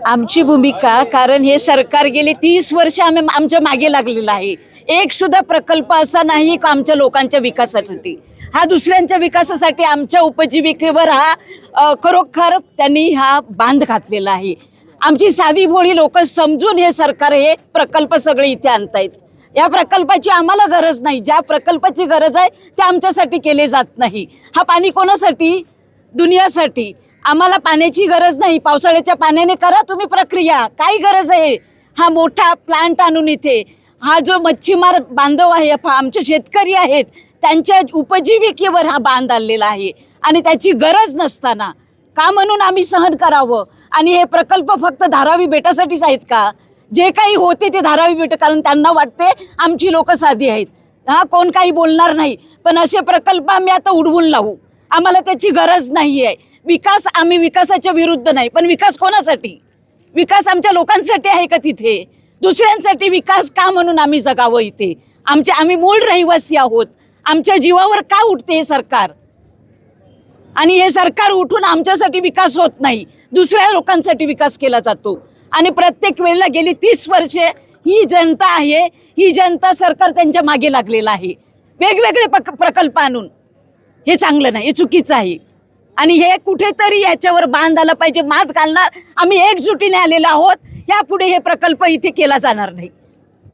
आमची भूमिका, कारण हे सरकार गेले 30 वर्ष आमच्या मागे लागलेलं आहे। एक सुद्धा प्रकल्प असा नाही का आमच्या लोकांच्या विकासासाठी, हा दुसऱ्यांच्या विकासासाठी, आमच्या उपजीविकेवर हा खरोखर त्यांनी हा बांध घातलेला आहे। आमची साधी भोळी लोक समजून हे सरकार हे प्रकल्प सगळे इथे आणतायत। या प्रकल्पाची आम्हाला गरज नाही, ज्या प्रकल्पाची गरज आहे ते आमच्यासाठी केले जात नाही। हा पाणी कोणासाठी? दुनियासाठी। आम्हाला पाण्याची गरज नाही, पावसाळ्याच्या पाण्याने करा तुम्ही प्रक्रिया, काय गरज आहे? हा मोठा प्लांट आणून इथे हा जो मच्छीमार बांधव आहे, आमचे शेतकरी आहेत, त्यांच्या उपजीविकेवर हा बांध आणलेला आहे आणि त्याची गरज नसताना का म्हणून आम्ही सहन करावं? आणि हे प्रकल्प फक्त धारावी बेटासाठीच आहेत का? जे काही होते ते धारावी बेट, कारण त्यांना वाटते आमची लोक साधी आहेत, हा कोण काही बोलणार नाही। पण असे प्रकल्प आम्ही आता उडवून लावू, आम्हाला त्याची गरज नाही आहे। विकास, आम्ही विकासाच्या विरुद्ध नाही, पण विकास कोणासाठी? विकास आमच्या लोकांसाठी आहे का तिथे? दुसऱ्यांसाठी विकास का म्हणून आम्ही जगावं इथे? आम्ही मूळ रहिवासी आहोत, आमच्या जीवावर का उठते हे सरकार? आणि हे सरकार उठून आमच्यासाठी विकास होत नाही, दुसऱ्या लोकांसाठी विकास केला जातो। आणि प्रत्येक वेळेला गेली 30 वर्षे ही जनता आहे, ही जनता सरकार त्यांच्या मागे लागलेला आहे, वेगवेगळे प्रकल्प आणून। हे चांगलं नाही, हे चुकीचं आहे आणि हे कुठेतरी याच्यावर बांध आला पाहिजे, मात घालणार आम्ही एकजुटीने आलेलो आहोत। यापुढे हे प्रकल्प इथे केला जाणार नाही।